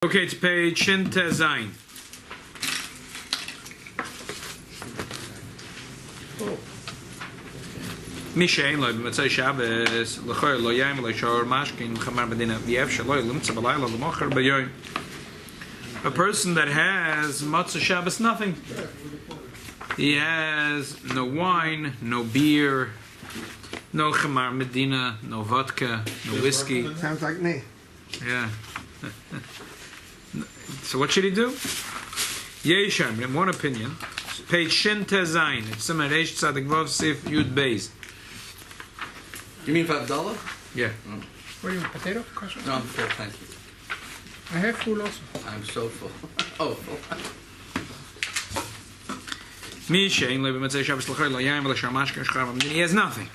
Okay, to page Shin Tezain. Mishay lo b'matzay Shabbos l'chor lo yayim lo shor mashkin chamar b'dina v'yev shelo limtza b'layla l'mocher b'yoyim. A person that has matzah Shabbos nothing. He has no wine, no beer, no chamar medina, no vodka, no whiskey. Sounds like me. Yeah. So what should he do? Yesham, in one opinion, page Shin Tezain. It's some Reish Tzadik Vav Sif Yud Beis. You mean $5? Yeah. What do you want, potato? Question? No, I'm full, thank you. I have food also. I'm so full. Oh, full. He has nothing.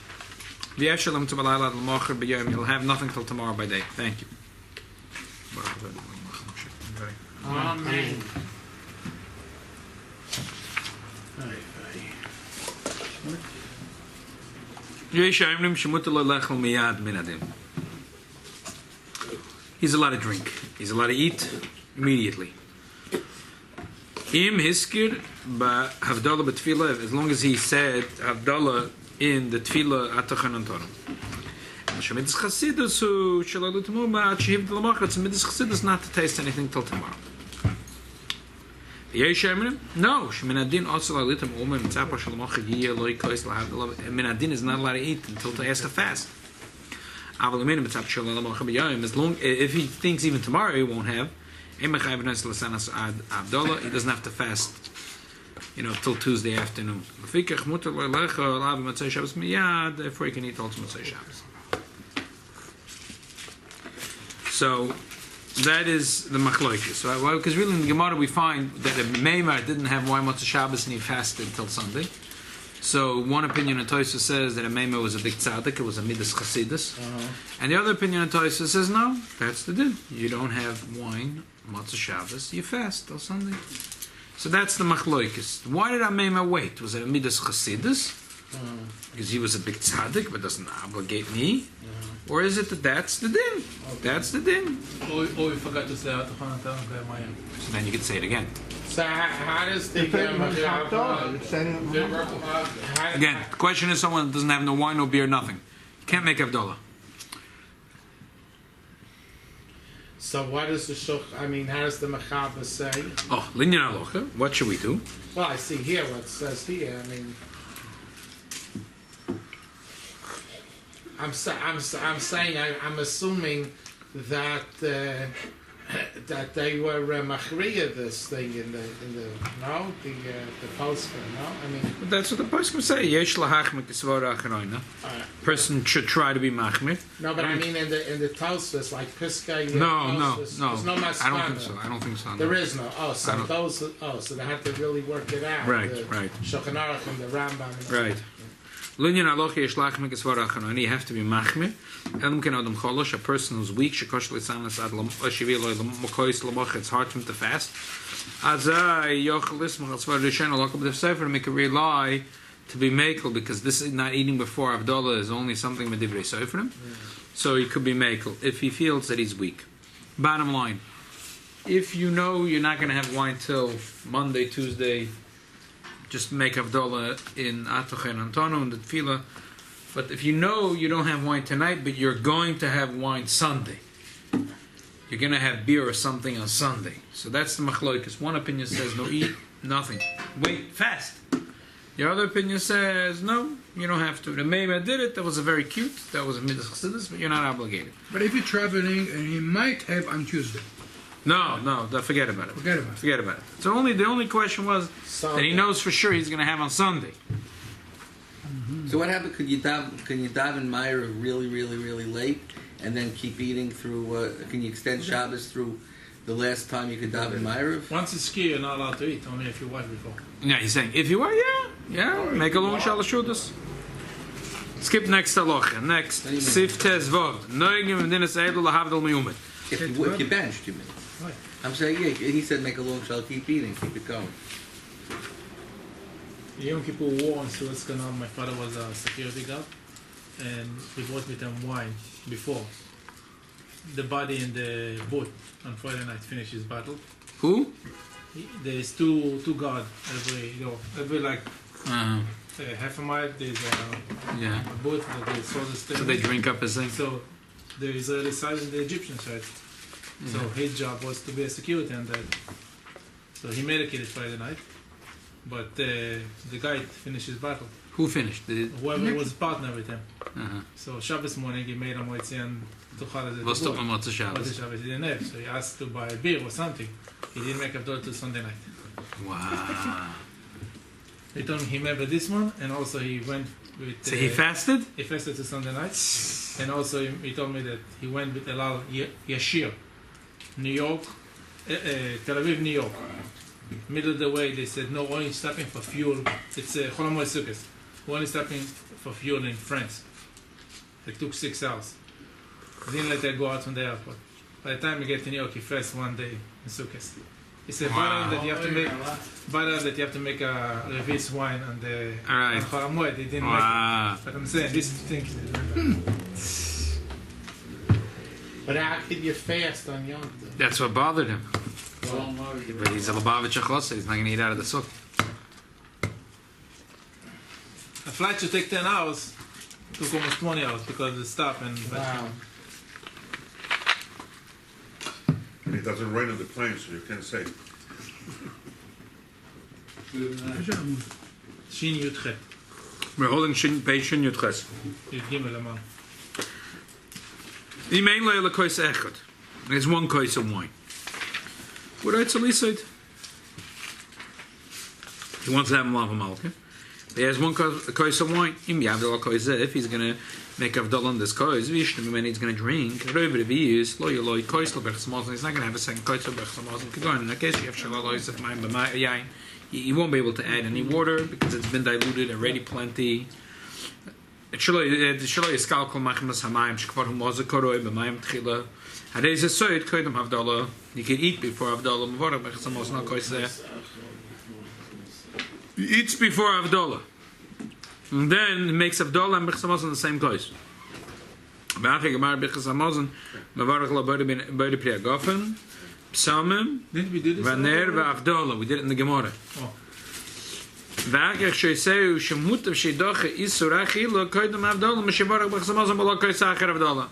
He'll have nothing till tomorrow by day. Thank you. Amen. He's allowed to drink. He's allowed to eat immediately. Im hiskir ba havdalah b'tfilah, as long as he said havdalah in the tfilah atachan antonim. Shemidus chasidus who shalalu t'muma achiv d'lamachar. Shemidus chasidus not to taste anything till tomorrow. No, Sheminadin also lalitam umen mitzapah shalomachar yiyah loy kois lahavdalah. Minadin is not allowed to eat until he has to fast. As long if he thinks even tomorrow he won't have, he doesn't have to fast, till Tuesday afternoon. Therefore he can eat also Motzei Shabbos. So that is the machlokes. Because really in the Gemara we find that a Meimar didn't have wine Motzei Shabbos and he fasted till Sunday. So one opinion of Tosfos says that a Meimar was a big tzaddik, it was a midas chasidus. And the other opinion of Tosfos says no, that's the din. You don't have wine Motzei Shabbos, you fast till Sunday. So that's the machlokes. Why did a Meimar wait? Was it a midas chasidus? Because he was a big tzaddik but doesn't obligate me? Or is it that that's the din? Okay. That's the din. Or we forgot to say so then you could say it again. So how does the again, the question is someone that doesn't have no wine, no beer, nothing. You can't make Havdalah. So what does the shuk? I mean, how does the Mechaba say? Oh, Linyan Alocha. What should we do? Well, I see here what it says here. I mean, I'm saying I'm assuming that that they were machriya this thing in the postscript. No, I mean but that's what the postscript say. Yesh lahachmik kisvora achroina. Person should try to be machmir. No, but I mean in the Tosfos like Piska. No. There's no maskana. I don't think so. No. There is no. So they have to really work it out. Right. Shulchan Aruch and the Rambam. And right. Linyan aloch yesh lachmik kisvora achroina. You have to be machmir. Elam ken adam cholosh, a person who's weak, shekosh l'sanas ad l'shivi lo l'mokois l'moch, it's hard for him to fast. Azai yochel lismach al svar rishen alokab def sefer to make a rely to be makel, because this is not eating before Avdallah is only something with divrei seferim. So he could be makel if he feels that he's weak. Bottom line, if you know you're not going to have wine till Monday, Tuesday, just make Avdallah in Atoch and Antono and the Tefillah. But if you know you don't have wine tonight, but you're going to have wine Sunday, you're going to have beer or something on Sunday. So that's the machlokes. One opinion says no, eat nothing, wait, fast. The other opinion says no, you don't have to. The Meimar did it. That was a very cute. That was a midas chassidus, but you're not obligated. But if you're traveling and he might have on Tuesday. No, forget about it. Forget about it. So the only question was that he knows for sure he's going to have on Sunday. So what happened? Can you daven Meir really, really, really late, and then keep eating through? Can you extend Shabbos through the last time you could daven Meir? Once it's ski, you're not allowed to eat. Only if you was before. Yeah, he's saying if you are, yeah. Make a long shalashudas. Skip next halacha. Next sif tes vod. Noigim v'dinas eidul lahavdal miyumet. If you benched, you mean? Right. I'm saying he said make a long shal, keep eating, keep it going. Yom Kippur War in Suez Canal, my father was a security guard, and he brought me some wine before. the body in the boat on Friday night, finish his battle. Who? There's two guard every like half a mile. There's Yeah. a boat that they saw the So they drink up his thing. So the Israeli side and the Egyptian side. So his job was to be a security on that. So he medicated Friday night, but the guy finished his battle. Who finished? Whoever was partner with him. Uh-huh. So Shabbos morning he made a moitzian to Chalad. What's the one What's Shabbos? Shabbos? He didn't have, so he asked to buy a beer or something. He didn't make Avdol till Sunday night. Wow. He told me he remembered this one, and also he went with. So he fasted? He fasted to Sunday night, and also he told me that he went with Elal Yashir, New York, Tel Aviv, New York. Middle of the way, they said no, only stopping for fuel. It's Chol Hamoed Sukkot. We're only stopping for fuel in France. It took 6 hours. They didn't let that go out from the airport. By the time you get to New York, he fasted 1 day in Sukkot. He said, Wow. that you have to make a revis wine on the All right. Chol Hamoed. They didn't Wow. make it. But I'm saying this thing. But how could you fast on Yom Tov? That's what bothered him. Well, But he's a Lubavitch Achos, he's not going to eat out of the sukkah. a flight should take 10 hours. Took almost 20 hours because of the stop and. Wow. And it doesn't rain on the plane, so you can't say. Shin Yudchet. We're holding page Shin Yudches. Yud Gimel Amam. Imein le'ela kois echad. There's one kois of wine. What writes Elisad? He wants to have him love him okay? He has one kois of wine. If he's going to make Avdol on this kois, when he's going to drink, he's not going to have a second kois of bechsamazon. In that case, you have shalalois of mine b'mayayin. He won't be able to add any water because it's been diluted already plenty. You can eat before Avdallah. He eats before Avdallah. And then he makes Avdallah and Bechsamazon on the same place. Didn't we do this? We did it in the Gemara. Oh. ואחר שיסהו שמוטב שידוחה איסור אכילו קודם הבדלה משברך בחסמוזן בלא קויס אחר הבדלה.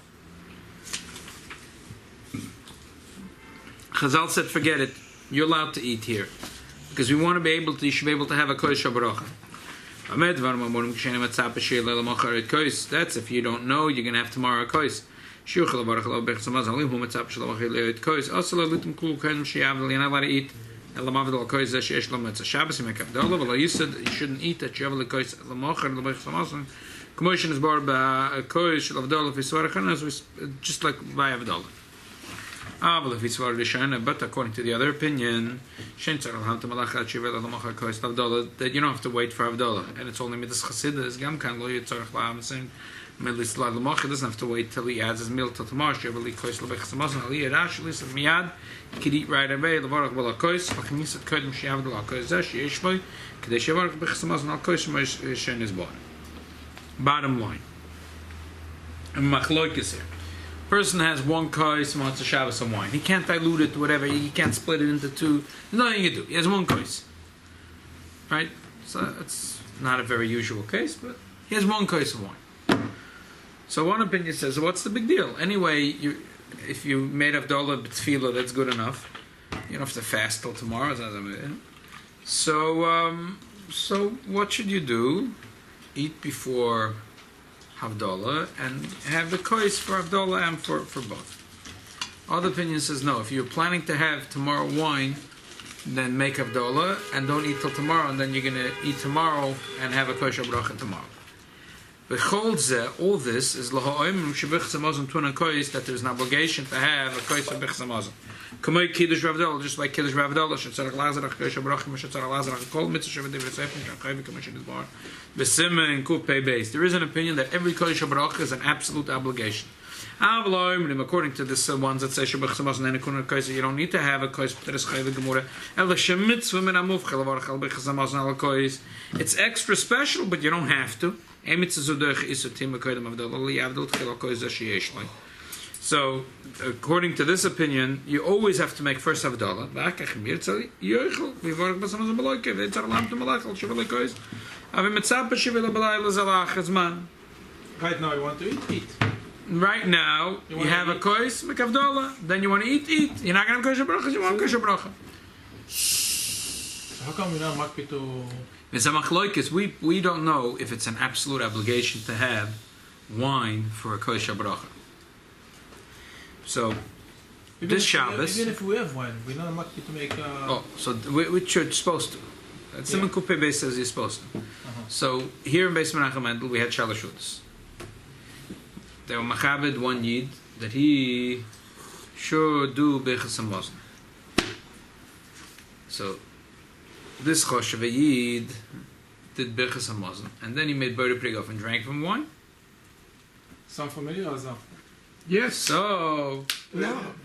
Chazal said, forget it. You're allowed to eat here. Because we want to be able to, you should be able to have a kois shabracha. That's if you don't know, you're going to have tomorrow a kois. You're not allowed to eat. Shabbos you make Avdallah, but you said you shouldn't eat that. You have a kois l'mocher l'bechsamazon. Commotion is bar by kois l'Avdallah if it's just like by Avdallah. But if it's but according to the other opinion, that you don't have to wait for Avdallah, and it's only midas chasidus gam kan lo yitzarach la'am saying midas la'ad l'mocher doesn't have to wait till he adds his meal till tomorrow. She have a kois l'bechsamazon aliyah rash lisa miyad. You could eat right away. Levarach b'la kois. L'chamisat kodem she'avd l'al kois zeh she'yesh boy. K'dei she'varach b'chsamazon al kois she'mosh shen is born. Bottom line. And machloikis here. Person has one kois and wants a Shabbos of wine. He can't dilute it, whatever. He can't split it into two. There's nothing you can do. He has one kois. Right? So it's not a very usual case, but he has one kois of wine. So one opinion says, what's the big deal? Anyway, if you made Avdallah b'tefillah, that's good enough. You don't have to fast till tomorrow. So what should you do? Eat before Havdalah and have the kois for Havdalah and for both. Other opinion says no. If you're planning to have tomorrow wine, then make Havdalah and don't eat till tomorrow, and then you're going to eat tomorrow and have a kosher bracha tomorrow. All this is that there's an obligation to have a kois of bechsamazon. Kamei kiddush ravdal, just like kiddush ravdal, shetzarach lazarach kosher bracha, shetzarach lazarach kol mitzvah shevadiv resefim shachayv commission is bar. Besimah and kupei base. There is an opinion that every kosher bracha is an absolute obligation. According to this ones that say shebechsamazon and ekun kois, you don't need to have a kois that is chayv gemura. Ela shemitzvah min amufchel avarach al bechsamazon al kois. It's extra special, but you don't So So, according to this opinion, you always have to make first Havdalah. Right now, I want to eat. Right now, you have a kois, make Havdalah. Then you want to eat. You're not going to have kosher bracha, you want kosher bracha. So how come we're not makpi to... It's a machloikis. We don't know if it's an absolute obligation to have wine for a kosher bracha. So, this Shabbos... Even if we have wine, we're not makpi to make... so which you're supposed to. Simon Kupei Beis says you're supposed to. So, here in Beis Menachem Mendel, we had Shalosh Shudas. There were Machabed, one Yid, that he should do Bechas HaMazon. So, this Choshev Yid did Bechas HaMazon, and then he made Bode Prigof and drank from wine. Sound familiar or no? Yes. So,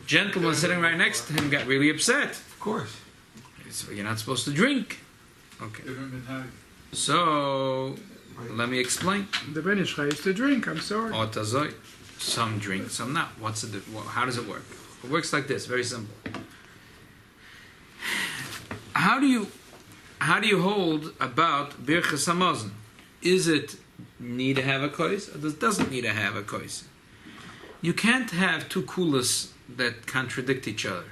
gentleman sitting right next to him got really upset. Of course. So you're not supposed to drink. Okay. So, let me explain. The Ben Ish Chai is to drink, I'm sorry. Otazoi. Some drink, some not. How does it work? It works like this, very simple. How do you hold about Birchas Hamazon? Is it need to have a kois, or doesn't need to have a kois? You can't have two kulas that contradict each other.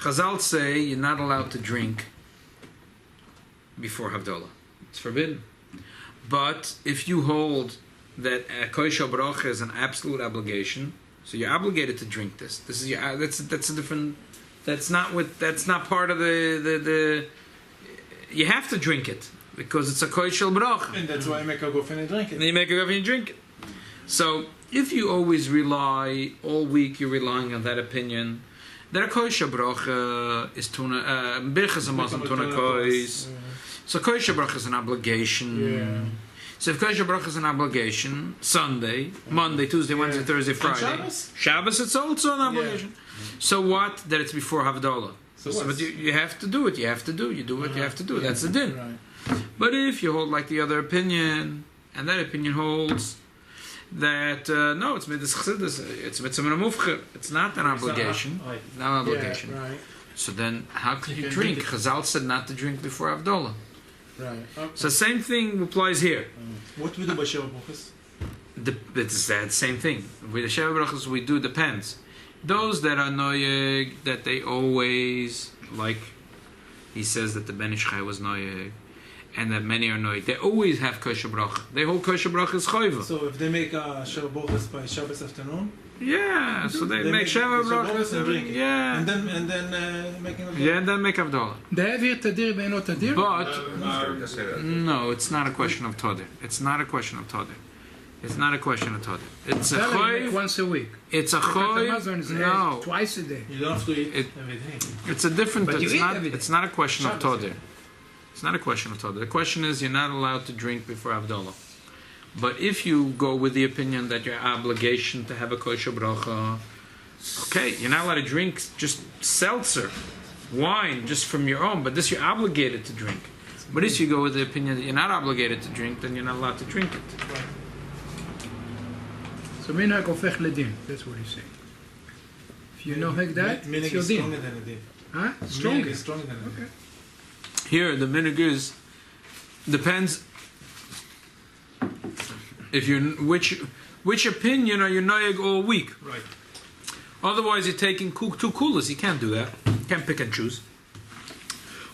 Chazal say you're not allowed to drink before Havdalah. It's forbidden. But if you hold that a koisha bracha is an absolute obligation, so you're obligated to drink this. This is your, that's a different. That's not part of the. You have to drink it because it's a koisha bracha. And that's why I make a go and drink it. And you make a go and drink it. So if you always rely all week, you're relying on that opinion that a koisha bracha is tuna birchas hamazon tuna kois. So koisha bracha is an obligation. Yeah. So if koisha bracha is an obligation, Sunday, Monday, Tuesday, Wednesday, Thursday, Friday, Shabbos it's also an obligation. So what? That it's before Havdalah. So but you have to do it. You have to do. You do what you have to do. That's the din. Right. But if you hold like the other opinion, and that opinion holds that no, it's midas chassidus, it's mitzvah mufcher. It's not an obligation. Not an obligation. Yeah, right. So then, how can you drink? Chazal said not to drink before Havdalah. Right. Okay. So same thing applies here. What we do by Sheva Brachos? It's that same thing. With the Sheva Brachos we do depends. Those that are noyeg, that they always, like he says that the Ben Ish Chai was noyeg, and that many are noyeg, they always have kosher bracha. They hold kosher bracha as choiva. So if they make a Sheva Brachos by Shabbos afternoon, Yeah, so they make Sheva Brachos and drink it. Yeah. And then making a Yeah, and then make Havdalah. The Evir Tadir Be'eno Tadir? But, no, it's not a question of Todir. It's not a question of Todir. It's not a question of Todir. It's a Tell her you make choiv. once a week. It's a Because Amazon choiv. is No. twice a day. You don't have to eat It- every day. It's a different. But you It's eat not. every day. It's not a question of Shabbos, Todir. It's not a question of Todir. The question is you're not allowed to drink before Havdalah. But if you go with the opinion that your obligation to have a kosher bracha, okay, you're not allowed to drink just seltzer, wine, just from your own. But this you're obligated to drink. But if you go with the opinion that you're not obligated to drink, then you're not allowed to drink it. So Minhag Ofech Ledin. That's what he's saying. If you know like that, Minig it's your is din. stronger than a din. Huh? Minig Stronger. is stronger than a din. Okay. Here, the minig is depends if you which opinion are you noyeg all week. Right. Otherwise, you're taking two coolers. You can't do that. You can't pick and choose.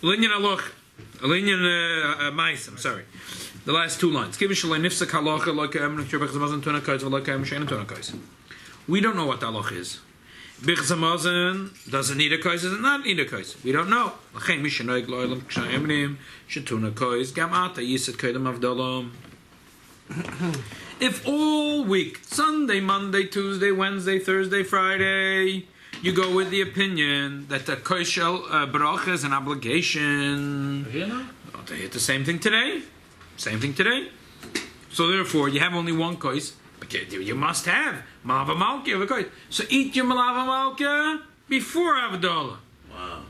Linyan aloch, linyan mais. I'm sorry. The last two lines. We don't know what the aloch is. Birchas Hamazon doesn't need a kois, does it not need a kois? We don't know. If all week, Sunday, Monday, Tuesday, Wednesday, Thursday, Friday, you go with the opinion that the koshel bracha is an obligation. Here now? They hit the same thing today. Same thing today. So therefore, you have only one kois. But you must have malava malka of a kois. So eat your malava malka before Havdalah. Wow.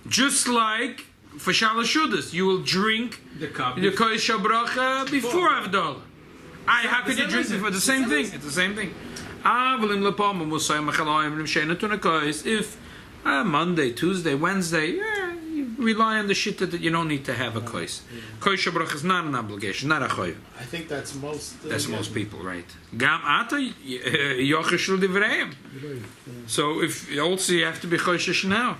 Just like for Shalosh Shudas, you will drink The cup. the koshel bracha before Havdalah. How could you drink amazing. before? The same thing. It's the same thing. If Monday, Tuesday, Wednesday, you rely on the shita that you don't need to have a kois. Kois bracha is not an obligation, not a choiv. I think that's most. That's most people, right? Gam ata yochishul divreim. So if also you have to be choishish now.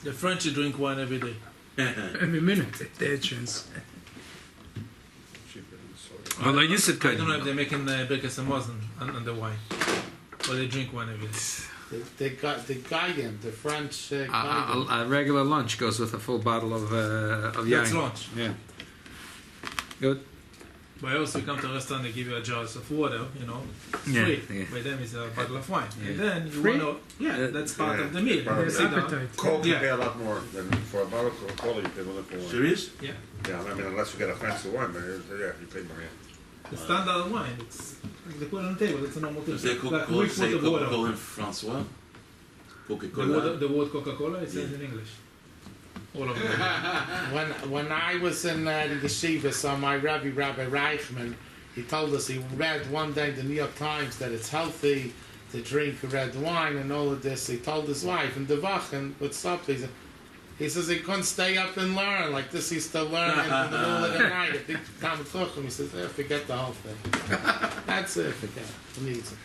The French drink wine every day. Every minute, their chance. Well, like you said, I don't know if they're making Birkas Hamazon on the wine, but they drink wine every day. They got the Geigen, the French Geigen. a regular lunch goes with a full bottle of yain. That's lunch. Yeah. Good. But also, you come to a restaurant, they give you a jar of water, you know, Yeah, free. yeah. By them, it's a bottle of wine. Yeah. And then you Free? want to, that's part Yeah. of the meal. Part of You the sit down. Appetite. Coke you Yeah. pay a lot more than for a bottle of Coca-Cola you pay more than for wine. Serious? Yeah. Yeah, I mean, unless you get a fancy wine, but yeah, you pay more. Yeah. The standard wine, it's like they put it on the table, it's a normal thing. Is there Like Coca-Cola? we Say put the water. Coca-Cola in Francois? Coca-Cola? The word Coca-Cola, it says Yeah. in English. All of them. When I was in the yeshiva, so my Rabbi Reichman, he told us he read one day in the New York Times that it's healthy to drink red wine and all of this. He told his wife in the Wachen, what's up? He says he couldn't stay up and learn. Like this, he's still learning in the middle of the night. A big time of Chuchim. He says, forget the whole thing. That's it, forget it. He needs it.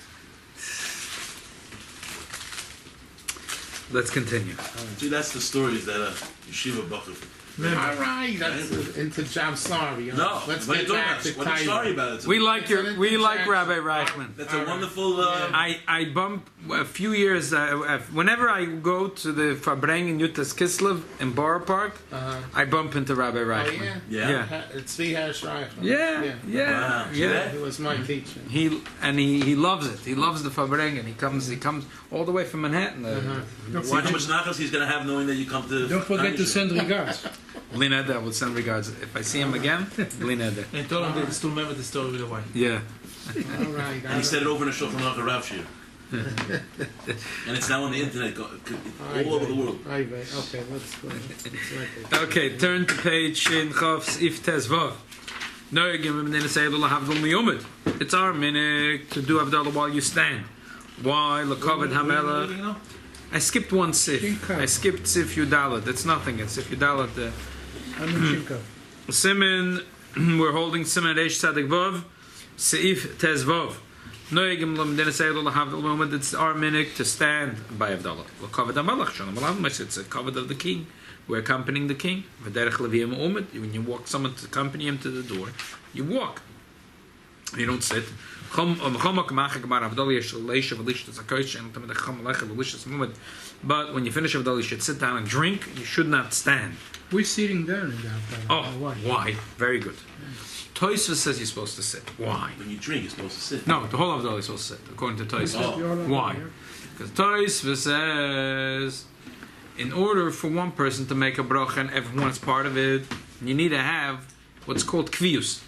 Let's continue. See, that's the stories that Yeshiva Bacher. All right, that's into I'm sorry. You know. No, Let's what are get you doing? back to What are you sorry Taylor. about it? We like It's an we like interjection. Rabbi Reichman. That's a wonderful. I bump a few years. Whenever I go to the Fabreng in Yutas Kislev in Borough Park, I bump into Rabbi Oh Reichman. yeah. Yeah. It's the Hersh Reichman. Yeah, yeah, Wow. yeah. He was my teacher. He loves it. He loves the Fabreng, and he comes all the way from Manhattan. Don't See how forget, much nachas he's going to have knowing that you come to. don't forget to send regards. Blineda, I will send regards. If I see him again, Blineda. And told them they still remember the story with the wine. Yeah. All right. And he said it over in a Shulchan Aruch Rav Shir. And it's now on the internet, all over the world. Okay, let's go. Okay, turn to page in Chavs If Tezvav. No, it's our minute to do Avdallah while you stand. Why? Lakovid Hamela. I skipped one sif. I skipped sif Yudalat. That's nothing. It's sif Yudalat. Simen, we're holding Simen Reish Tzadik Vav, Seif Tezvav. Noegim Lamdin Seidul Lahavdal moment. It's our minute to stand by Avdallah. Lakovid Hamelach Shalom Alam. It's a covet of the king. We're accompanying the king. V'derech Leviyim Umet. When you walk someone to accompany him to the door, you walk. You don't sit. But when you finish Avdallah, you should sit down and drink. You should not stand. We're sitting down in the Avdallah. Oh, why? Very good. Tosfos says you're supposed to sit. Why? When you drink, you're supposed to sit. No, the whole Avdallah is supposed to sit, according to Tosfos. Oh. Why? Because Tosfos says, in order for one person to make a bracha and everyone is part of it, you need to have what's called kvius.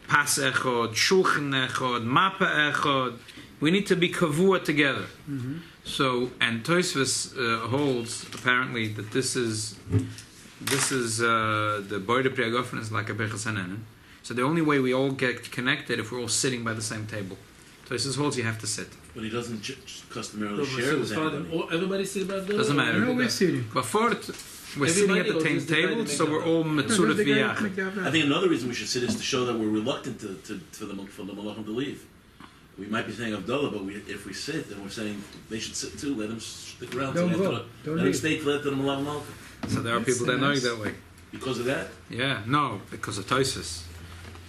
Pas echod, shulchan echod, mappa echod. We need to be kavua together. So, and Tosfos holds apparently that this is the Boide Priagofen is like a Bechas Hanenin. So the only way we all get connected if we're all sitting by the same table. Tosfos holds you have to sit. But he doesn't customarily share with anybody. Everybody sit about the Doesn't matter. No, we're sitting. Before we're sitting at the Everybody same goes divided table, and so make we're a- all mitzurah v'yachid. I think another reason we should sit is to show that we're reluctant for the Malachim to leave. We might be saying Avdallah, but if we sit, then we're saying they should sit too. Let them stick around. Don't till go. after Don't let them leave. stay till after the Malachim Malachim. So there are people that know you that way. Because of that? Yeah, no, because of Tosfos.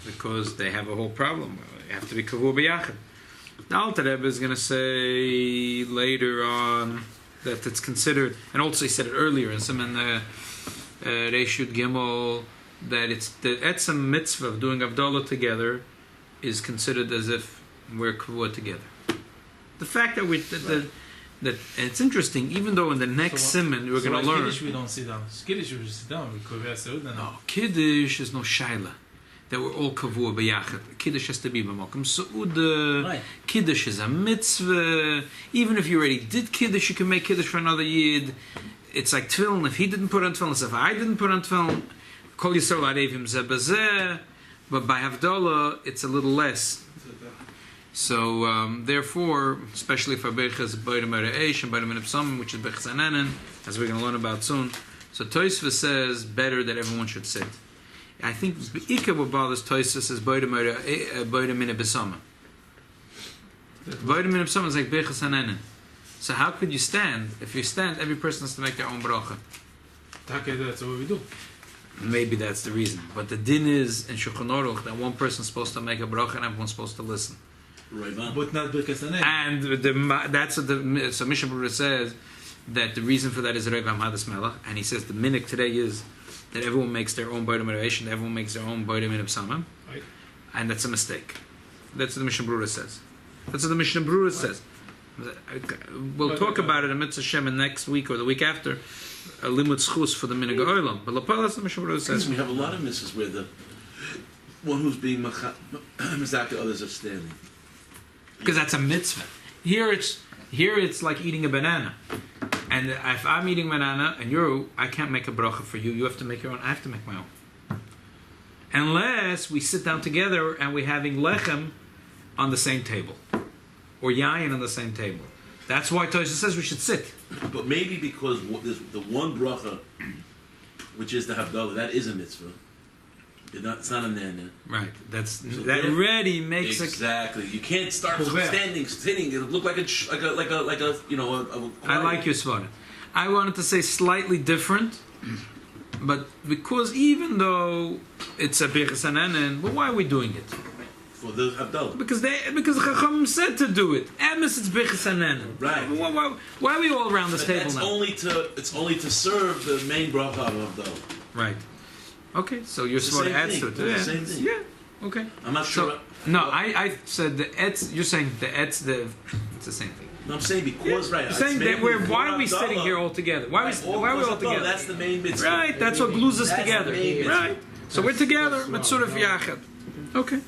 Because they have a whole problem. You have to be kavur b'yachid. The Alter Rebbe is going to say later on that it's considered, and also he said it earlier in some in the Reshut Gimel, that it's the etzem mitzvah of doing Avdallah together is considered as if we're kavur together. The fact that that it's interesting, even though in the next simon we're going to learn. Kiddush we don't sit down. Kiddush we sit down. We could have said No, Kiddush is no shaila. That we're all kavur b'yachid. Kiddush has to be b'malkum Seudah. Right. Kiddush is a mitzvah. Even if you already did Kiddush, you can make Kiddush for another Yid. It's like Tefillin. If he didn't put on Tefillin, if I didn't put on Tefillin, Kol Yisrael Arevim Zeh B'Zeh. But by Havdalah, it's a little less. So therefore, especially for Bechas Boida Eish and Boida Minipsam, which is Bechas Ananan, as we're going to learn about soon. So Tosfos says better that everyone should sit. I think Ika what bothers Tosfos is Boida Minipsam. Boida Minipsam is like Bechas Ananan. So how could you stand? If you stand, every person has to make their own bracha. That's what we do. Maybe that's the reason. But the din is in Shulchan Aruch that one person's supposed to make a bracha and everyone's supposed to listen. Right on. But not because And that's what so Mishnah Berurah says that the reason for that is Rabbi Hadas Melech, and he says the minhag today is that everyone makes their own Boida Motivation, everyone makes their own Boida Minipsamim, Right. and that's a mistake. That's what the Mishnah Berurah says. That's what the Mishnah Berurah says. We'll talk about it in Mitzvah Shem next week or the week after. A limud schus for the minhag olam, but lapal that's the Mishnah Berurah says. We have a lot of misses where the one who's being mizaka, others are standing. Because that's a mitzvah. Here it's like eating a banana. And if I'm eating banana and I can't make a bracha for you. You have to make your own. I have to make my own. Unless we sit down together and we're having lechem on the same table, or yayin on the same table. That's why Tosha says we should sit. But maybe because there's the one bracha, which is the Havdalah, that is a mitzvah. It's not a nana. Right. That already makes exactly. You can't start standing, sitting. It'll look like a you know a I like your svara. I wanted to say slightly different, but because even though it's a birchas hananan, but why are we doing it? For the Havdalah. Because the Chacham said to do it. Emes it's birchas hananan. Right. Why are we all around this table now? It's only to serve the main bracha of Havdalah. Right. Okay, so your svara adds to it. It's the same thing. Yeah. Okay. I'm not sure. No, I said the etz. You're saying the etz. It's the same thing. No, I'm saying because right. You're saying that why are we sitting here all together? Why are we all together? That's the main mitzvah. Right. That's what glues us together. Right. So we're together. Mitzvah yachad. Okay.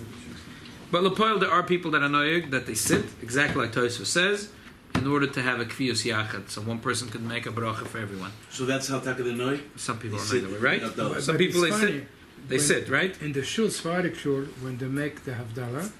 But Lepoil, there are people that are noyeg that they sit exactly like Tosfos says in order to have a kfiyus yachad, so one person could make a bracha for everyone. So that's how taka the noy. Some people They are that way, right? But Some people they sit. They sit, right? In the shul, Sephardic shul, when they make the Havdalah,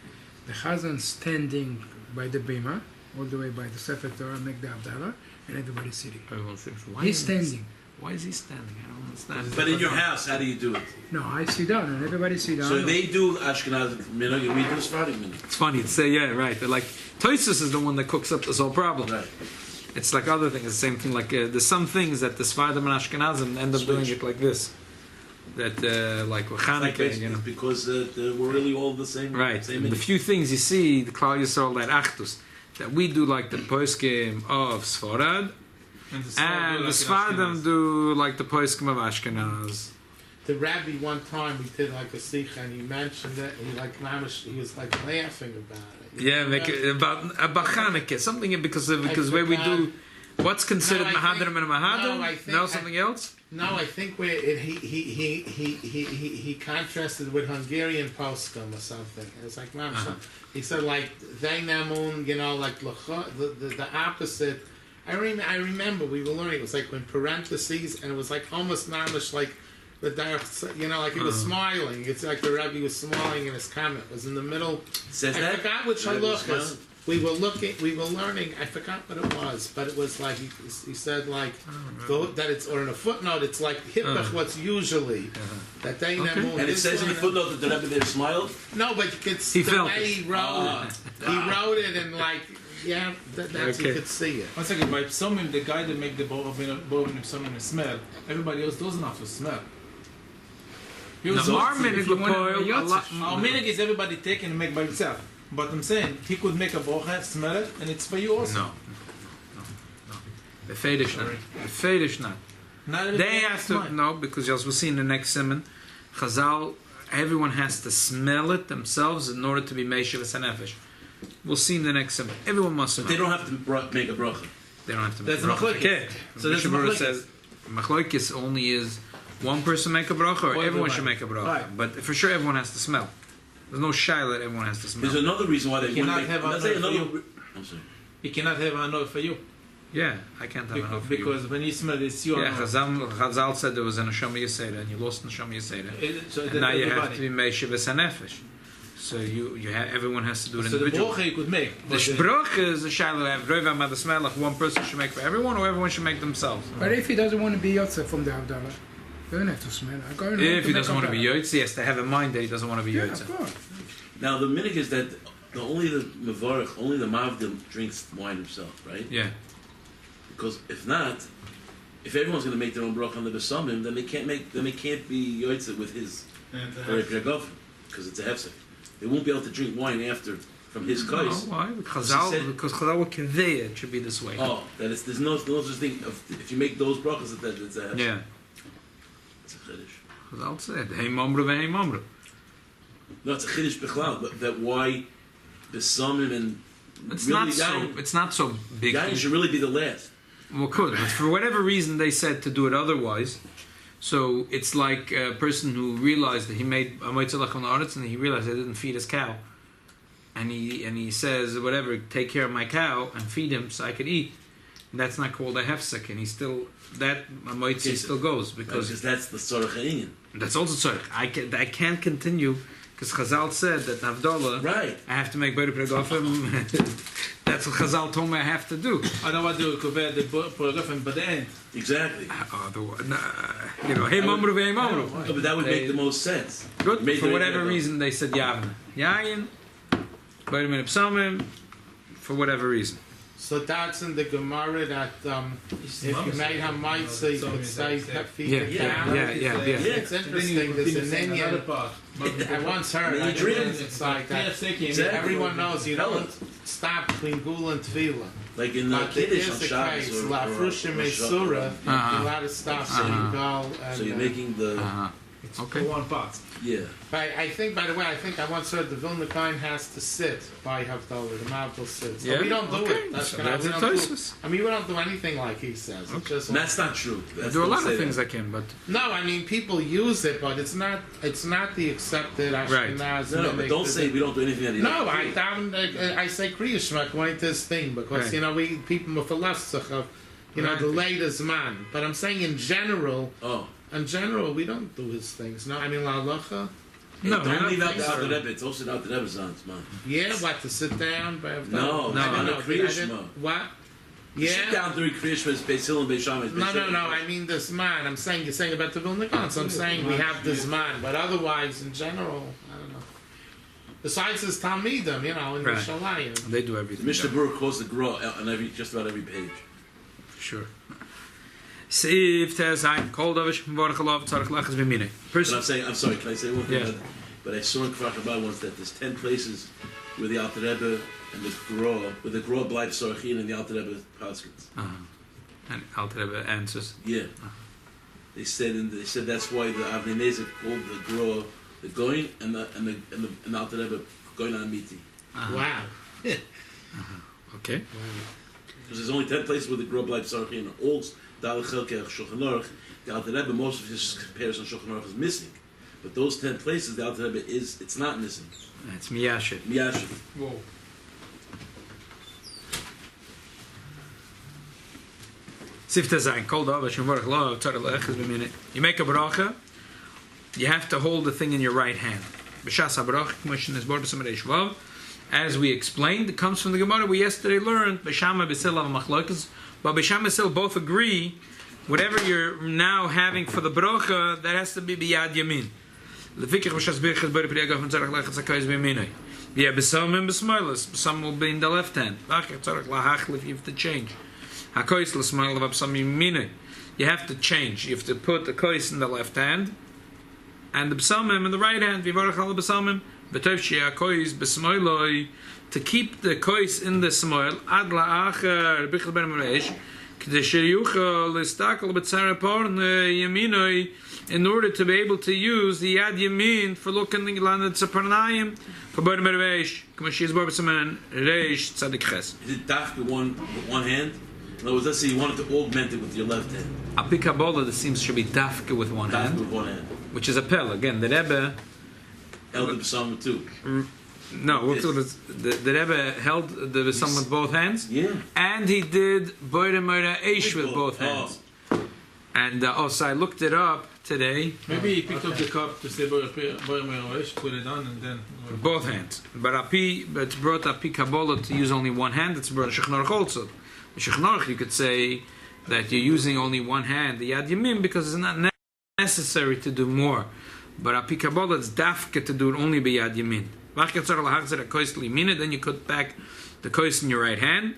the Chazan standing by the bima, all the way by the Sefer Torah, make the Havdalah, and everybody's sitting. Everyone thinks, why He's is he- standing. Why is he standing? I don't understand. But in your house, how do you do it? No, I sit down, and everybody sit down. So they do Ashkenazi minhag, and we do Sephardic minhag. It's funny to say, yeah, right. They're like Tosfos is the one that cooks up this whole problem. Right. It's like other things, the same thing. Like there's some things that the Sfardim and Ashkenazim end up doing it like this. That like Chanukah, you know. Because we're really all the same. Right. Same The minhag. few things you see, the Klal Yisrael, that Achdus, that we do like the poskim of Sfarad, and the Sfardim do like the poskim of Ashkenaz. The Rabbi one time we did like a sikha and he mentioned it. And he was like laughing about it. Yeah, make it about Chanukah, something because where we do what's considered No, I think- Mahadrim and Mahadrim. No, something else. No, I think he contrasted with Hungarian postum or something. It was like he said like they namun, you know, like the opposite. I remember we were learning. It was like when parentheses, and it was like almost mamish like the you know, like he was smiling. It's like the Rabbi was smiling in his comment. It was in the middle. Says I that? forgot which Rabbi was halachas. smiling? We were learning. I forgot what it was, but it was like he said like that it's, or in a footnote it's like hippach what's usually that they Okay. never. And it says in the footnote that the Rebbe there smiled. No, but you could He the felt way it. he wrote it and like that's Okay. you could see it. One second, by Psomim, the guy that make the Bovin Psomim smell, everybody else doesn't have to smell. Now, our minhag Our minhag is everybody take and make by himself. But I'm saying, he could make a brocha, smell it, and it's for you also. No. The Fedish not. The Fedish not. Not everybody They has have to smell. because as we'll see in the next simon, Chazal, everyone has to smell it themselves in order to be Meishav Sanefesh. We'll see in the next simon. Everyone must smell. But they don't have to make a bracha. They don't have to make That's a bracha. machlokes. Okay. So that's Mishnah Berurah machlokes. says machlokes only is one person make a bracha or everyone everybody. should make a bracha. Right. But for sure everyone has to smell. There's no shy that everyone has to smell. There's another reason why they You cannot wouldn't have let's say another another. I'm sorry. You cannot have a no for you. Yeah, I can't have enough for you. Because when you smell it, it's your Yeah, no. Chazal said there was a Neshama Yisera and you lost Neshama Yisera. So And that now you have everybody. to be Meishav Sanefesh. So everyone has to do it So the individually. bracha you could make. The bracha is a shiloh. Like one person should make for everyone, or everyone should make themselves. But if he doesn't want to be Yotze from the Havdalah, you don't have to smell. If he doesn't want to be Yotze, yes, they have in mind that he doesn't want to be Yeah, Yotze. of course. Now the minhag is that only the mavdim drinks wine himself, right? Yeah. Because if not, if everyone's going to make their own bracha on the besamim, then they can't be yotzei with his because it's a hefsek. They won't be able to drink wine after from his No, kais. why? Because Chazal will convey it should be this way. Oh, there's no such thing. If you make those brachas, it's a hefsek. Yeah. It's a chiddush. Chazal said, "Hey mamru v'hei mamru." No, it's a chiddush bichlal. But that why besamim and It's really not so big. Yain should really be the last. Well, could, but for whatever reason they said to do it otherwise. So it's like a person who realized that he made a moitzalach on the aretz and he realized he didn't feed his cow, and he says whatever, take care of my cow and feed him so I could eat. And that's not called a hefsek, and he still that moitzah still goes because that's the tzorach ha'inyan. that's also tzorach. I can't continue. Because Chazal said that Havdalah, Right. I have to make Beit Pregofim. That's what Chazal told me I have to do. I don't want to cover the paragraph by the end. Exactly. Hey Mamru, hey Mamru. No, but that would make the most sense. Good. Made For the- whatever reason, they said Yavna. Yayin, Beit Psamim, for whatever reason. So that's in the Gemara that if you made hamaitza, you could say feed the cow. Yeah. It's interesting. There's an Indian. part. I once heard. I dreamed it's like that. Exactly. Everyone knows you don't stop between Gula and Tefillah. Like in the But it Kiddush is on the Shabbos case. or La Frusha Mesura. Uh-huh. A lot of stuff. So you go. And, So you're making the It's Okay. for one part. yeah. But I think, by the way, I once heard the Vilna Kohen has to sit by Havdalah. The Mavdal sits. So Yeah? we don't do Okay. it. That's So gonna, that's we a don't do, Tosfos. I mean, we don't do anything like he says. It's just And that's not true. I do a lot of things I can, but no. I mean, people use it, but it's not. It's not the accepted Ashkenaz. No, but don't say we don't do anything that he No, I say Kriya Shema according to this thing because Right. we people are philosophical of the latest man. But I'm saying in general, we don't do his things. No, I mean La Halacha. no, don't leave out think the so. Alter Rebbe. It's also the Alter Rebbe's on it's mine. Yeah, what to sit down? By No, I don't on know. a Kriya I Shema. didn't- What? You sit Yeah. down during Kriya Shema, it's Beis Hillel and Beis Shammai. it's Beis No. Hillel. I mean this man. I'm saying you're saying about the Vilna Gaon. So I'm saying we have this man, but otherwise, in general, I don't know. Besides this Talmidim, in Right. Yerushalayim. they do everything. Mishnah Berurah calls the Gra on just about every page. Sure. Sif Tezayin, Kol Davish, Baruch Allah, Tzarech Lachas B'minei. But I'm saying, I'm sorry, can I say one thing? Yeah. But I saw in Kfar Chabad once that there's 10 places where the Alter Rebbe and the Gra, where the Gra bleibt Sorachin and the Alter Rebbe Paskins. And Alter Rebbe answers. Yeah. They said that's why the Avnei Nezik called the Gra the Goin and the Alter Rebbe Goin on Miti. Wow. Okay. Because there's only 10 places where the Gra bleibt Sorachin and all Dalech Chelkeh Shulchan Aruch, the Alter Rebbe, most of his comparison Shulchan Aruch is missing. But those 10 places, the Alter Rebbe it's not missing. It's Miyashit. Miyashiv. Whoa. Sif Tezayin, Kol Davish, Baruch Allah, Tzarech Lachas B'minei. You make a bracha, you have to hold the thing in your right hand. B'shas HaBarach, Commission is Borba Samar Vav. As we explained, it comes from the Gemara we yesterday learned, B'shama B'sil Av Machlokas, but B'shama B'sil both agree, whatever you're now having for the bracha, that has to be B'yad Yamin. Lefikich B'shas Birchas Borba Priyagof and Tzarech Lachas HaKais B'minei. Yeah, B'samim B'smoilas, B'sam will be in the left hand. B'achir Tzarech Lahachlif, you have to change. HaKois L'smoil Av B'samim Minei. You have to change. You have to put the kois in the left hand and the b'samim in the right hand. V'varach al b'samim v'tov she'akois b'smoiloi, to keep the kois in the smoil ad la'acher bichel ben mereish k'dei she'yuchal l'stakel b'tzara porn yaminoi, in order to be able to use the yad yamin for looking at the tzaparnayim for ben mereish k'ma she'ez bar b'saman reish tzadik ches. Is it daf with one hand? In other words, let's say you wanted to augment it with your left hand. A pikabola, that seems should be dafka with one Daf hand, with one hand. which is a pel. Again, the Rebbe. Held the Psalm too. No, the Rebbe held the Psalm with both hands. Yeah. And he did Boire Moira Eish with both hands. And so I looked it up today. Maybe he picked up the cup to say Boyer Merosh, put it on, and then. Both hands. But it's brought Api Kabbalah to use only one hand. It's brought Shechnorach also. Shechnorach, you could say that you're using only one hand, the Yad Yamin, because it's not necessary to do more. But Api Kabbalah, it's dafka to do it only by Yad Yamin. Then you cut back the kois in your right hand.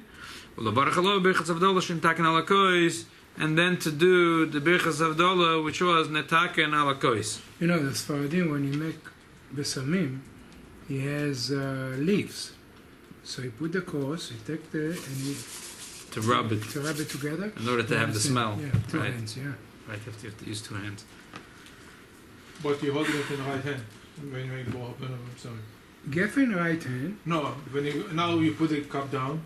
And then to do the Birchas Avdolah, which was Netaka and Ala kois. You know, the Sfaradim, when you make besamim, he has leaves. So he put the course, he take and he to rub it together in order to have the smell. Yeah, two right? hands. Yeah. Right, you have to use two hands. But you're holding it in the right hand when you go up. Sorry. Geffen right hand. No, now you put the cup down.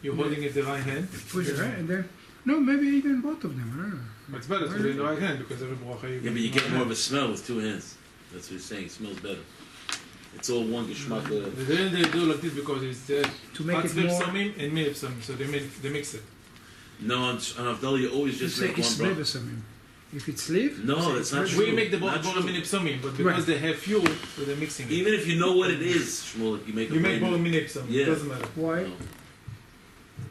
You're holding it in the right hand. Put it right, and then maybe even both of them. I don't know. But it's better to do it in the right hand because every bracha you. Yeah, but you get more of a smell with two hands. That's what he's saying. It smells better. It's all one geschmack. Then they do like this because it's to make it more. Samim and Milif Samim, so they mix it. No, on Avdallah you always just make one bracha. Besamim. If it's leaf, No, that's not true. We make the Not Bola true. Milif Samim, but because they have fuel, so they're mixing it. Even if you know what it is, Shmuel, you make You make Bola brand Milif Samim. Yeah. It doesn't matter. why?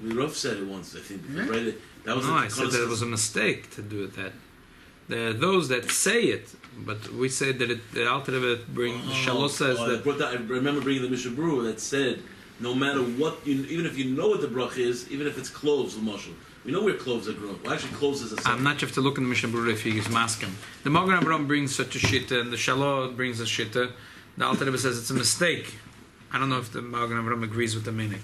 new. Rav said it once, I think. Yeah? Right? That was No, a I said that it was a mistake to do it that. There are those that say it, but we say that the Alter Rebbe Shalosh says that. I remember bringing the Mishnah Brewer that said, no matter what, even if you know what the brach is, even if it's cloves, Mashal, we know where cloves are grown. Well, actually, cloves is a I'm not sure if to look in the Mishnah Berurah if he is masking. The Magen Avraham brings such a shitta, and the Shalom brings a shitta. The Alter Rebbe says it's a mistake. I don't know if the Magen Avraham agrees with the meaning.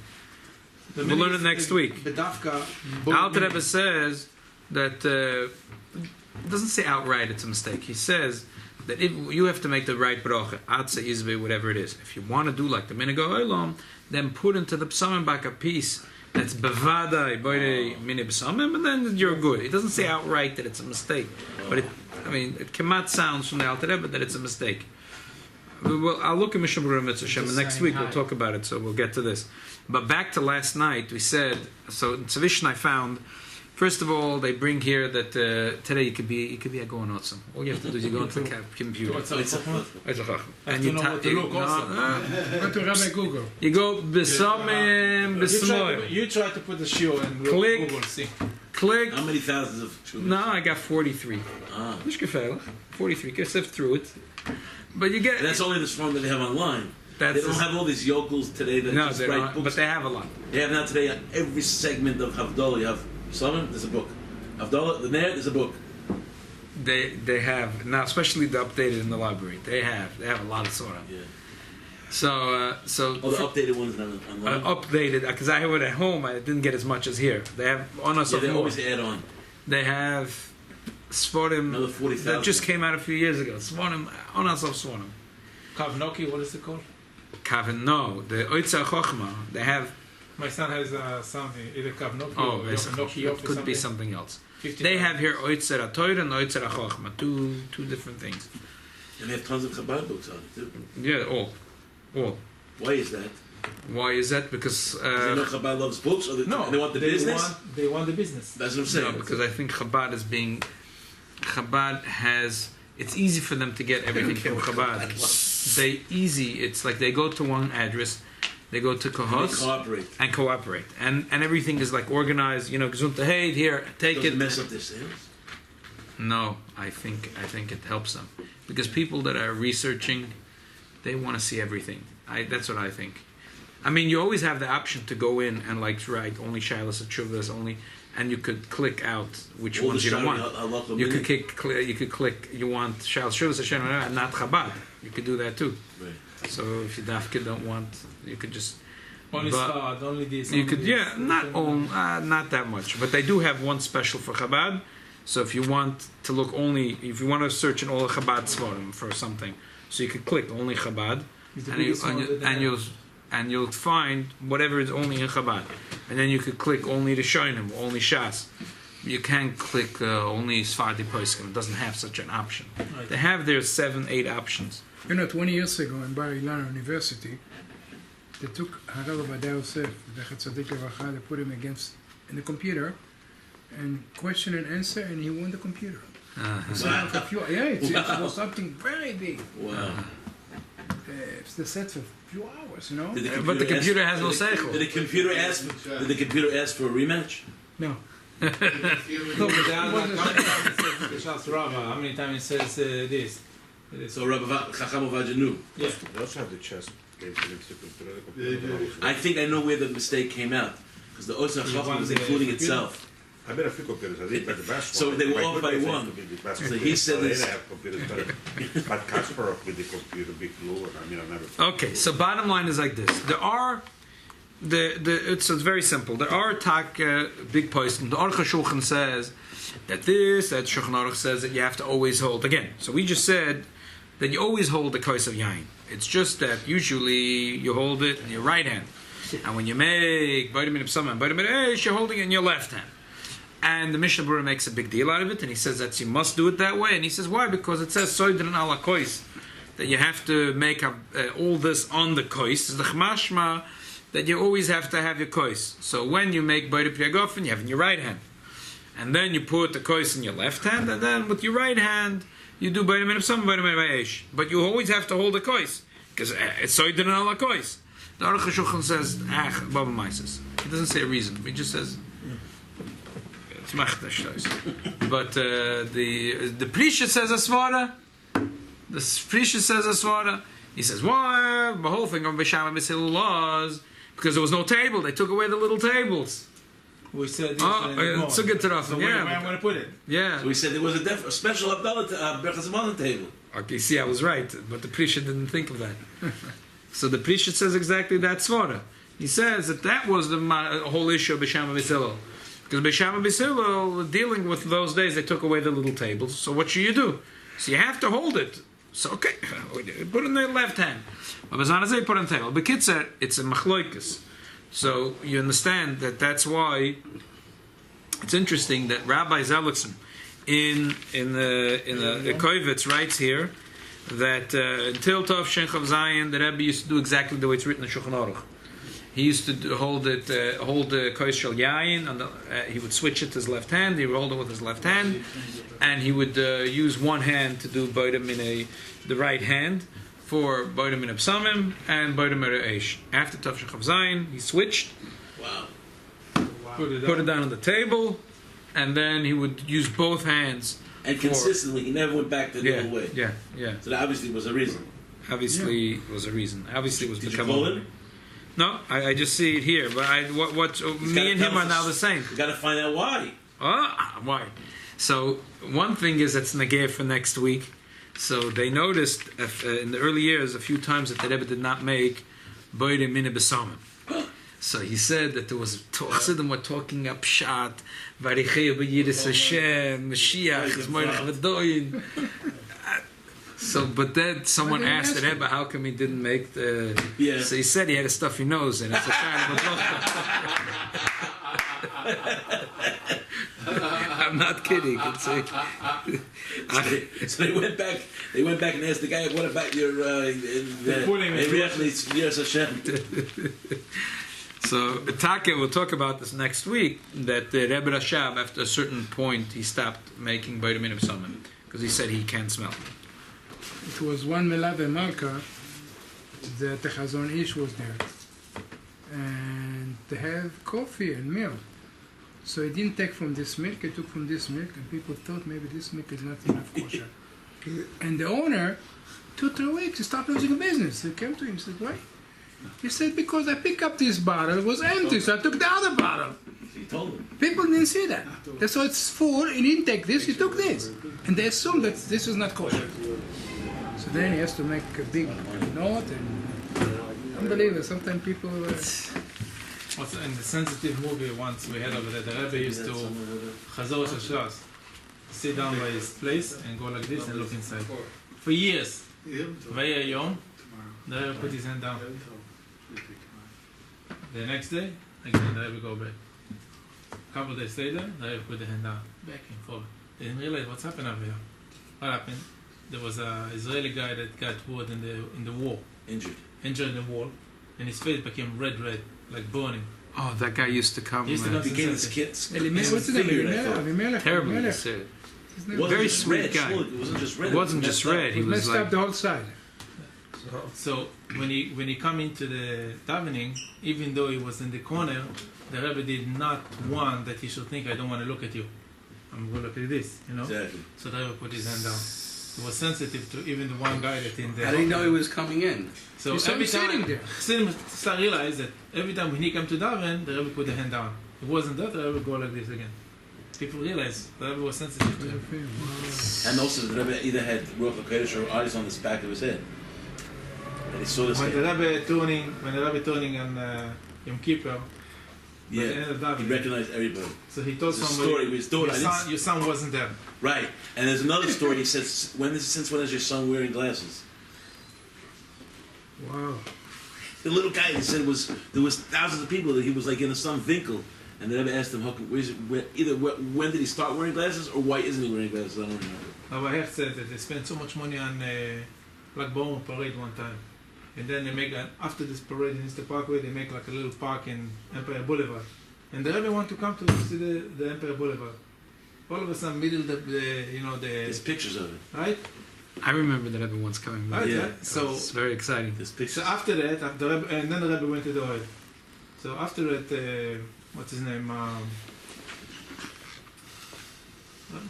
We'll learn it next week. The Alter Rebbe says that it doesn't say outright it's a mistake. He says that if you have to make the right bracha, atze izbe, whatever it is. If you want to do like the minigo olam, then put into the psalm back a piece that's bevadai boide mini psalmim, and then you're good. It doesn't say outright that it's a mistake, but it kemat sounds from the Alter Rebbe that it's a mistake. I'll look at Mishnah Berurah Mitzvah Shem, and next week we'll talk about it, so we'll get to this. But back to last night, we said, so in Tzavishn I found, first of all, they bring here that today you could be a going otzim. All you have to do is you go into the computer. And you know what to look also. Go to Rabbi Google. You go b'samim b'smoy. You try to put the shiur and Click. Google, see. Click. How many thousands of children? No, I got 43. Ah. Nicht gefährlich. 43. Can sift through it. But you get. And that's only the swarm that they have online. That's They don't have all these yokels today that No, just they write don't. books. But they have a lot. They have now today every segment of Havdalah. You have Summon, there's a book. Havdalah, the Ner, there's a book. They have now, especially the updated in the library. They have a lot of sort of. Yeah. So All the updated ones now online. updated because I have it at home. I didn't get as much as here. They have on us. Yeah, they always add on. They have Svarim Another 40,000. that just came out a few years ago. Svarim on us of Svarim. Kavnoki, what is it called? Kavin, no, the Oitza Chochma. They have. My son has something, either Kavnoki Oh, or basically, Noki it could be something else. 50 They have here Oitzer HaTorah and Oitzer HaChochma, two different things. And they have tons of Chabad books on it too. Yeah, all. Why is that? Why is that? Because Because they know Chabad loves books, or they want the business? They want the business. That's what I'm saying. no, because I think Chabad is being. Chabad has. It's easy for them to get everything from Chabad. It's like they go to one address, they go to They Kohos cooperate. and everything is like organized. Gesundheit, hey, here, take Doesn't it. mess up their sales. No, I think it helps them because people that are researching, they want to see everything. That's what I think. I mean, you always have the option to go in and like write only Shilas Achuvas only, and you could click out which All ones the you don't want. Shari, You could click. You want Shilas Achuvas Hashem and not Chabad. You could do that too. Right. So if you dafka don't want, you could just. Only but Spad, only this. You only could, this. not that much, but they do have one special for Chabad. So if you want to look only, if you want to search in all the Chabad Svarim for something, so you could click only Chabad, It's the and, biggest one that they have. you'll find whatever is only in Chabad, and then you could click only the Shoinim, only Shas. You can't click only Sfardi Poskim. It doesn't have such an option. Right. They have their 7-8 options. 20 years ago in Bar Ilan University, they took Harav Ovadia Yosef, the Chetzadik Levacha, they put him in the computer, and question and answer, and he won the computer. So Wow. for a few, it was something very big. Wow. It's the set for a few hours, you know. Did But the computer has no did seichel. Did the computer ask? Did the computer ask for a rematch? No. No, but the Shas Rabbi, how many times it says this? So Rabbi Chacham Ovadia knew. Yeah. They also have the chess game for the computer. I think I know where the mistake came out because the Osa Chacham was including itself. I bet a few computers. I think but the best So one. they were My off good by days one. used to be the best So he computers. said They this- have computers better. But Kasparov with the computer, big blue, and I mean, I never. Okay, so bottom line is like this: there are it's very simple. There are big posts. The Aruch HaShulchan says that Shulchan Aruch says that you have to always hold again. So we just said that you always hold the kos of yain. It's just that usually you hold it in your right hand, and when you make vitamin of and vitamin Eish, you're holding it in your left hand. And the Mishnah Berurah makes a big deal out of it, and he says that you must do it that way. And he says why? Because it says soidrin ala kois, that you have to make all this on the kois. The chmashma that you always have to have your kois. So when you make Boire Priyagofen, you have it in your right hand. And then you put the kois in your left hand, and then with your right hand, you do Boire Minipsam, Boire Minipaish. But you always have to hold the kois, because it's Soidin ala kois. The Aruch HaShulchan says, Baba Maises. He doesn't say a reason, he just says, it's Machdash. But the Prisha says Asvara. The Prisha says Asvara. He says, why? The whole thing of Beshama B'Sil laws, because there was no table. They took away the little tables. We said this. It's a good So where am I yeah. going to put it? Yeah. So we said there was a special Abdallah Berchas Amalan table. Okay, see, I was right, but the Prisha didn't think of that. So the Prisha says exactly that svara. He says that was the whole issue of B'Shama B'Hillel. Because B'Shama B'Hillel, dealing with those days, they took away the little tables. So what should you do? So you have to hold it. So okay, put it in the left hand. But Bazanazay put it on the table. But Kitzer, it's a machloikus. So you understand that that's why it's interesting that Rabbi Zelitzin in the Koivitz writes here that until Tov Shen Chav Zayin, the Rebbe used to do exactly the way it's written in Shulchan Aruch. He used to hold the Kois Shel Yayin, and he would switch it to his left hand. He would hold it with his left hand, and he would use one hand to do Boidem in the right hand for Boidem in Absamim and Boidem in Eish. After Tov Shen Chav Zayin, he switched, Wow. put it down on the table, and then he would use both hands. And consistently, he never went back to the old way. Yeah. So that obviously was a reason. Obviously, was a reason. Obviously, it was Did you becoming. call it? No, I just see it here. But me and him are now the same. You got to find out why. Why? So one thing is that's negeh for next week. So they noticed in the early years a few times that the Rebbe did not make boire mine besamim. So he said that there was Chassidim were talking up Pshat, Varichei b'Yiris Hashem, Mashiach is Moirach v'Doyin. So, but then someone asked the Rebbe, how come he didn't make the... Yeah. So he said he had a stuffy nose, and it's a kind of I'm not kidding. It's So they went back. They went back and asked the guy, "What about your Hashem?" So Taka will talk about this next week. That the Rebbe Rashab, after a certain point, he stopped making Boire Minei B'Samim because he said he can't smell. It was one Melave Malka that the Chazon Ish was there. And they have coffee and milk. So he didn't take from this milk, he took from this milk, and people thought maybe this milk is not enough kosher. And the owner, 2-3 weeks, he stopped losing business. He came to him and said, why? He said, because I picked up this bottle, it was empty, so I took the other bottle. He told him. People didn't see that. They saw it's full, he didn't take this, he took this. And they assumed that this is not kosher. So then he has to make a big note, and unbelievable, sometimes people... Also, in the sensitive movie once we had over there, the Rebbe used to Chazor Shashas, sit down by his place and go like this and look inside. For years, Vaya Yom, the Rebbe put his hand down. The next day, again the Rebbe go back. A couple of days later, the Rebbe put the hand down, back and forth. They didn't realize what's happened over here. What happened? There was an Israeli guy that got wounded in the war, Injured. injured in the war, and his face became red, like burning. Oh, that guy used to come. He used to come Became his kids. What's his name? Avimelech. terribly Avimelech. sick. His name Very just sweet red, guy. Shlomo. It wasn't just red. It wasn't just red. He was messed up like the whole side. So when he come into the davening, even though he was in the corner, the Rebbe did not want that he should think, I don't want to look at you. I'm going to look at this, you know. Exactly. So the Rebbe put his hand down. He was sensitive to even the one guy that in there. How did he know he was coming in? So You saw every him time, sitting there. start realize that every time when he came to daven, the Rebbe put the hand down. It wasn't that, the Rebbe go like this again. People realize the Rebbe was sensitive to him. And also, the Rebbe either had Ruach HaKodesh or eyes on the back of his head. And he saw this When guy. the Rebbe turning on Yom Kippur, at the end of He davening, recognized everybody. so he told There's a somebody, story with his daughter. your son wasn't there. Right. And there's another story. He says, since when is your son wearing glasses? Wow. The little guy, he said, there was thousands of people that he was like in some winkel. And they never asked him, when did he start wearing glasses or why isn't he wearing glasses? I don't remember. Rabbi Heft said that they spent so much money on Lag B'Omer parade one time. And then they make, after this parade in Easter Parkway, they make like a little park in Empire Boulevard. And the Rebbe want to come to see the Empire Boulevard. All of a sudden, middle There's pictures of it. right? I remember that everyone's coming back. Right, Yeah. right? So, It's very exciting. There's so pictures. after that, the Rebbe, and then the Rebbe went to the oil. So after that, what's his name?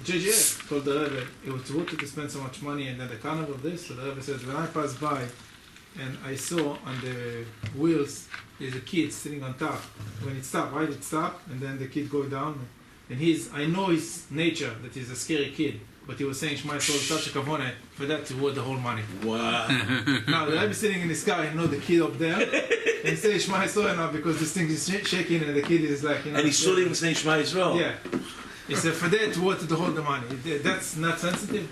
JJF told the Rebbe it was worth it to spend so much money, and then the carnival this. So the Rebbe said, when I passed by, and I saw on the wheels there's a kid sitting on top. When it stopped, right? It stopped, and then the kid go down. And I know his nature that he's a scary kid, but he was saying Shema Yisrael such a kavona for that to worth the whole money. Wow. Now the Rebbe sitting in the sky, I know the kid up there, and say Shema Yisrael now because this thing is shaking, and the kid is like, And he still even saying Shema Yisrael. Yeah. He said for that to worth to hold the money. That's not sensitive.